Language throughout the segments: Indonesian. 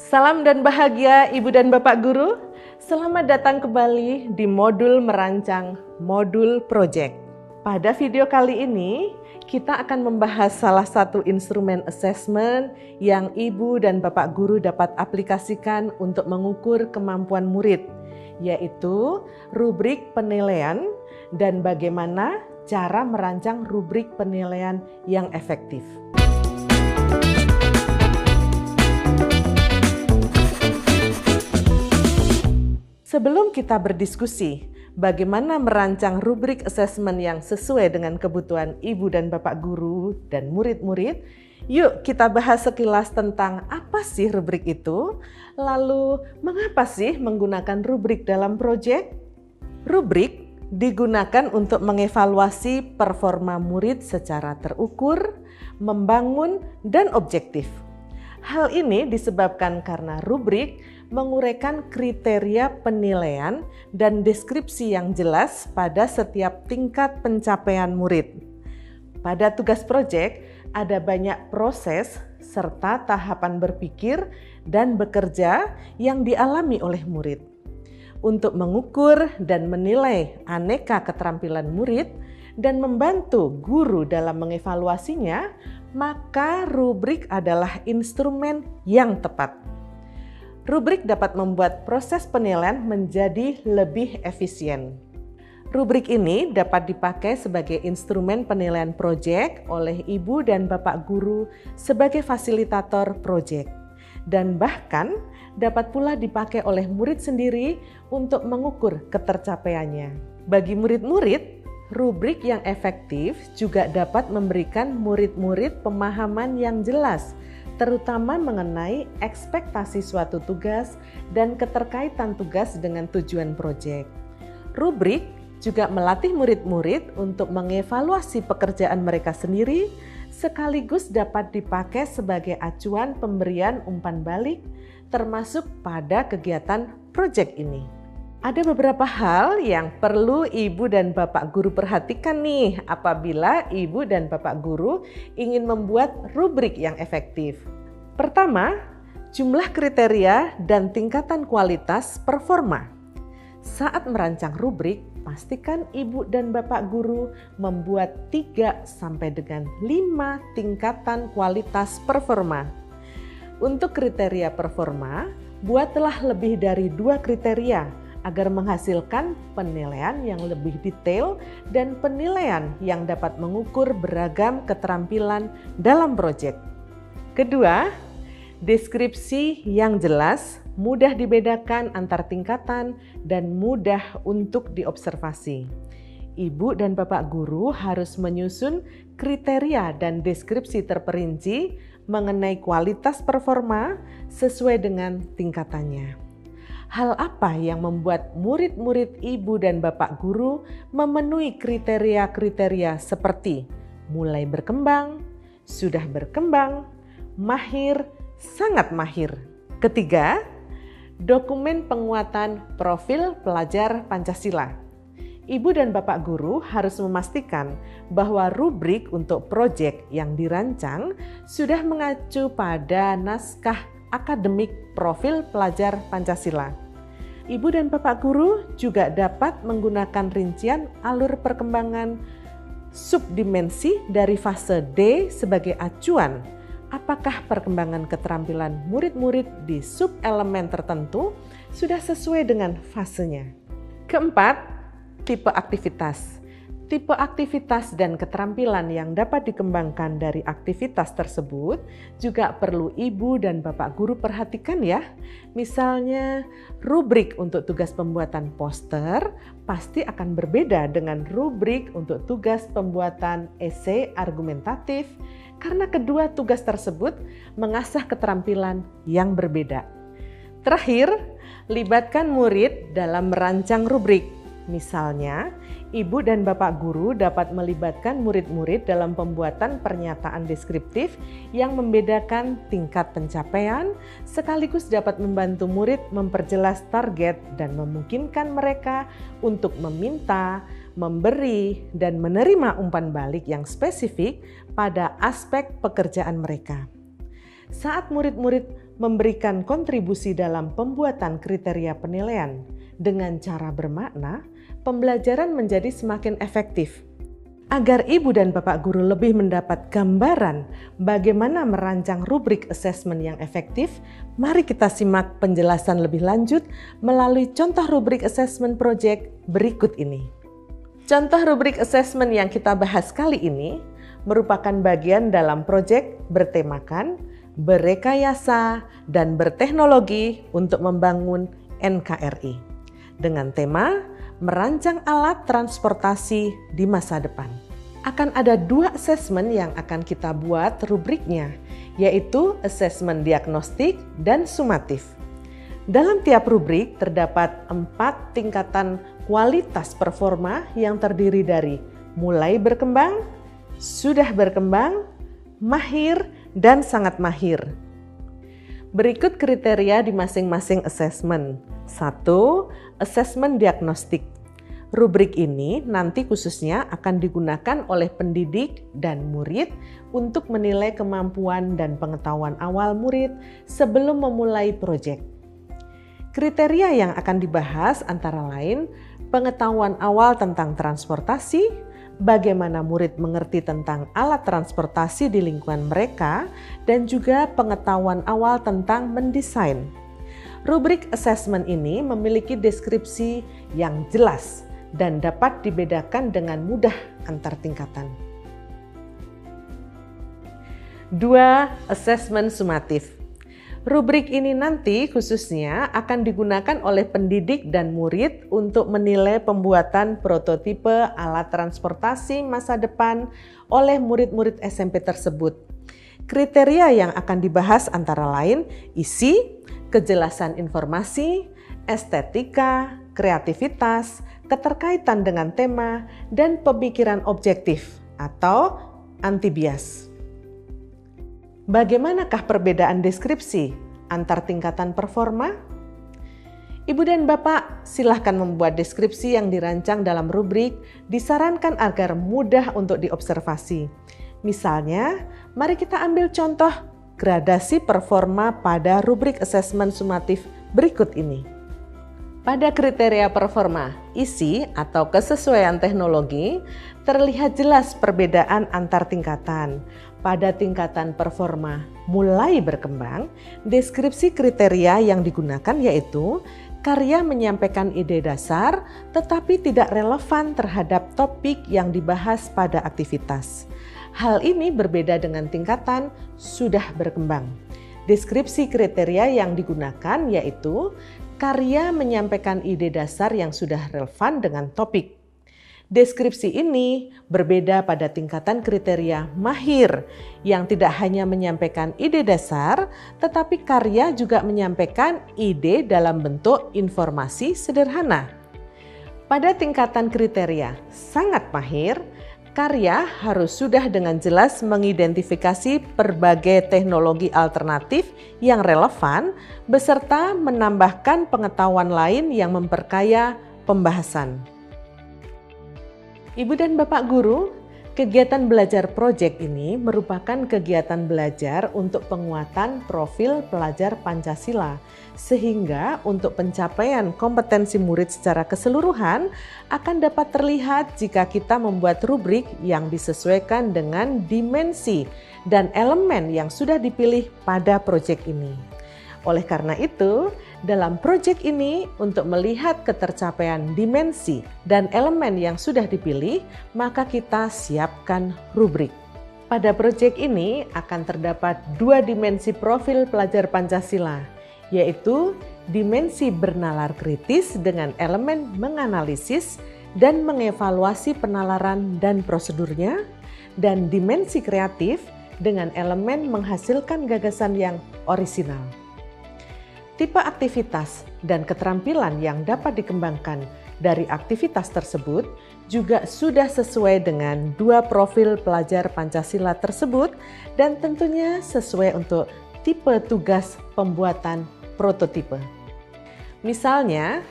Salam dan bahagia Ibu dan Bapak Guru. Selamat datang kembali di modul merancang modul project. Pada video kali ini, kita akan membahas salah satu instrumen assessment yang Ibu dan Bapak Guru dapat aplikasikan untuk mengukur kemampuan murid, yaitu rubrik penilaian dan bagaimana cara merancang rubrik penilaian yang efektif. Sebelum kita berdiskusi bagaimana merancang rubrik assessment yang sesuai dengan kebutuhan Ibu dan Bapak Guru dan murid-murid, yuk kita bahas sekilas tentang apa sih rubrik itu, lalu mengapa sih menggunakan rubrik dalam proyek? Rubrik digunakan untuk mengevaluasi performa murid secara terukur, membangun, dan objektif. Hal ini disebabkan karena rubrik menguraikan kriteria penilaian dan deskripsi yang jelas pada setiap tingkat pencapaian murid. Pada tugas proyek ada banyak proses serta tahapan berpikir dan bekerja yang dialami oleh murid. Untuk mengukur dan menilai aneka keterampilan murid dan membantu guru dalam mengevaluasinya, maka rubrik adalah instrumen yang tepat. Rubrik dapat membuat proses penilaian menjadi lebih efisien. Rubrik ini dapat dipakai sebagai instrumen penilaian proyek oleh Ibu dan Bapak Guru sebagai fasilitator proyek, dan bahkan dapat pula dipakai oleh murid sendiri untuk mengukur ketercapaiannya. Bagi murid-murid, rubrik yang efektif juga dapat memberikan murid-murid pemahaman yang jelas, terutama mengenai ekspektasi suatu tugas dan keterkaitan tugas dengan tujuan proyek. Rubrik juga melatih murid-murid untuk mengevaluasi pekerjaan mereka sendiri, sekaligus dapat dipakai sebagai acuan pemberian umpan balik, termasuk pada kegiatan proyek ini. Ada beberapa hal yang perlu Ibu dan Bapak Guru perhatikan nih apabila Ibu dan Bapak Guru ingin membuat rubrik yang efektif. Pertama, jumlah kriteria dan tingkatan kualitas performa. Saat merancang rubrik, pastikan Ibu dan Bapak Guru membuat 3 sampai dengan 5 tingkatan kualitas performa. Untuk kriteria performa, buatlah lebih dari 2 kriteria agar menghasilkan penilaian yang lebih detail dan penilaian yang dapat mengukur beragam keterampilan dalam proyek. Kedua, deskripsi yang jelas, mudah dibedakan antar tingkatan, dan mudah untuk diobservasi. Ibu dan Bapak Guru harus menyusun kriteria dan deskripsi terperinci mengenai kualitas performa sesuai dengan tingkatannya. Hal apa yang membuat murid-murid Ibu dan Bapak Guru memenuhi kriteria-kriteria seperti mulai berkembang, sudah berkembang, mahir, sangat mahir? Ketiga, dokumen penguatan profil pelajar Pancasila. Ibu dan Bapak Guru harus memastikan bahwa rubrik untuk proyek yang dirancang sudah mengacu pada naskah akademik profil pelajar Pancasila. Ibu dan Bapak Guru juga dapat menggunakan rincian alur perkembangan subdimensi dari fase D sebagai acuan apakah perkembangan keterampilan murid-murid di sub-elemen tertentu sudah sesuai dengan fasenya. Keempat, tipe aktivitas. Tipe aktivitas dan keterampilan yang dapat dikembangkan dari aktivitas tersebut juga perlu Ibu dan Bapak Guru perhatikan ya. Misalnya, rubrik untuk tugas pembuatan poster pasti akan berbeda dengan rubrik untuk tugas pembuatan esai argumentatif karena kedua tugas tersebut mengasah keterampilan yang berbeda. Terakhir, libatkan murid dalam merancang rubrik. Misalnya, ibu dan bapak guru dapat melibatkan murid-murid dalam pembuatan pernyataan deskriptif yang membedakan tingkat pencapaian, sekaligus dapat membantu murid memperjelas target dan memungkinkan mereka untuk meminta, memberi, dan menerima umpan balik yang spesifik pada aspek pekerjaan mereka. Saat murid-murid memberikan kontribusi dalam pembuatan kriteria penilaian dengan cara bermakna, pembelajaran menjadi semakin efektif. Agar ibu dan bapak guru lebih mendapat gambaran bagaimana merancang rubrik assessment yang efektif, mari kita simak penjelasan lebih lanjut melalui contoh rubrik assessment project berikut ini. Contoh rubrik assessment yang kita bahas kali ini merupakan bagian dalam proyek bertemakan berekayasa dan berteknologi untuk membangun NKRI dengan tema merancang alat transportasi di masa depan. Akan ada 2 asesmen yang akan kita buat rubriknya, yaitu asesmen diagnostik dan sumatif. Dalam tiap rubrik terdapat 4 tingkatan kualitas performa yang terdiri dari mulai berkembang, sudah berkembang, mahir, dan sangat mahir. Berikut kriteria di masing-masing asesmen. 1. Asesmen diagnostik. Rubrik ini nanti khususnya akan digunakan oleh pendidik dan murid untuk menilai kemampuan dan pengetahuan awal murid sebelum memulai proyek. Kriteria yang akan dibahas antara lain pengetahuan awal tentang transportasi, bagaimana murid mengerti tentang alat transportasi di lingkungan mereka, dan juga pengetahuan awal tentang mendesain. Rubrik assessment ini memiliki deskripsi yang jelas dan dapat dibedakan dengan mudah antar tingkatan. 2. Assessment sumatif. Rubrik ini nanti khususnya akan digunakan oleh pendidik dan murid untuk menilai pembuatan prototipe alat transportasi masa depan oleh murid-murid SMP tersebut. Kriteria yang akan dibahas antara lain isi, kejelasan informasi, estetika, kreativitas, keterkaitan dengan tema, dan pemikiran objektif atau anti bias. Bagaimanakah perbedaan deskripsi antar tingkatan performa? Ibu dan Bapak silahkan membuat deskripsi yang dirancang dalam rubrik, disarankan agar mudah untuk diobservasi. Misalnya, mari kita ambil contoh gradasi performa pada rubrik asesmen sumatif berikut ini. Pada kriteria performa isi atau kesesuaian teknologi, terlihat jelas perbedaan antar tingkatan. Pada tingkatan performa mulai berkembang, deskripsi kriteria yang digunakan yaitu karya menyampaikan ide dasar tetapi tidak relevan terhadap topik yang dibahas pada aktivitas. Hal ini berbeda dengan tingkatan sudah berkembang. Deskripsi kriteria yang digunakan yaitu karya menyampaikan ide dasar yang sudah relevan dengan topik. Deskripsi ini berbeda pada tingkatan kriteria mahir yang tidak hanya menyampaikan ide dasar, tetapi karya juga menyampaikan ide dalam bentuk informasi sederhana. Pada tingkatan kriteria sangat mahir, karya harus sudah dengan jelas mengidentifikasi berbagai teknologi alternatif yang relevan beserta menambahkan pengetahuan lain yang memperkaya pembahasan. Ibu dan Bapak Guru, kegiatan belajar proyek ini merupakan kegiatan belajar untuk penguatan profil pelajar Pancasila, sehingga untuk pencapaian kompetensi murid secara keseluruhan akan dapat terlihat jika kita membuat rubrik yang disesuaikan dengan dimensi dan elemen yang sudah dipilih pada proyek ini. Oleh karena itu, dalam proyek ini untuk melihat ketercapaian dimensi dan elemen yang sudah dipilih, maka kita siapkan rubrik. Pada proyek ini akan terdapat 2 dimensi profil pelajar Pancasila, yaitu dimensi bernalar kritis dengan elemen menganalisis dan mengevaluasi penalaran dan prosedurnya, dan dimensi kreatif dengan elemen menghasilkan gagasan yang orisinal. Tipe aktivitas dan keterampilan yang dapat dikembangkan dari aktivitas tersebut juga sudah sesuai dengan 2 profil pelajar Pancasila tersebut dan tentunya sesuai untuk tipe tugas pembuatan prototipe. Misalnya,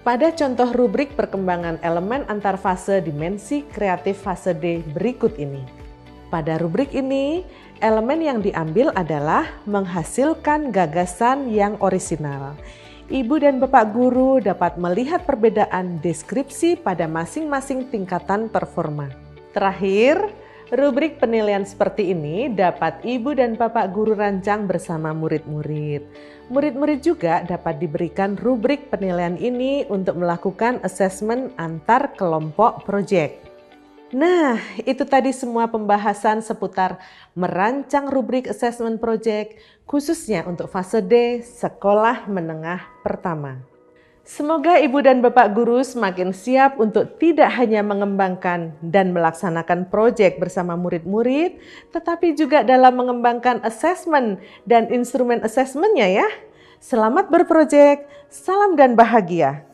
pada contoh rubrik perkembangan elemen antar fase dimensi kreatif fase D berikut ini. Pada rubrik ini, elemen yang diambil adalah menghasilkan gagasan yang orisinal. Ibu dan Bapak guru dapat melihat perbedaan deskripsi pada masing-masing tingkatan performa. Terakhir, rubrik penilaian seperti ini dapat Ibu dan Bapak guru rancang bersama murid-murid. Murid-murid juga dapat diberikan rubrik penilaian ini untuk melakukan asesmen antar kelompok proyek. Nah, itu tadi semua pembahasan seputar merancang rubrik assessment project, khususnya untuk fase D, sekolah menengah pertama. Semoga Ibu dan Bapak guru semakin siap untuk tidak hanya mengembangkan dan melaksanakan proyek bersama murid-murid, tetapi juga dalam mengembangkan assessment dan instrumen assessment-nya ya. Selamat berprojek, salam dan bahagia.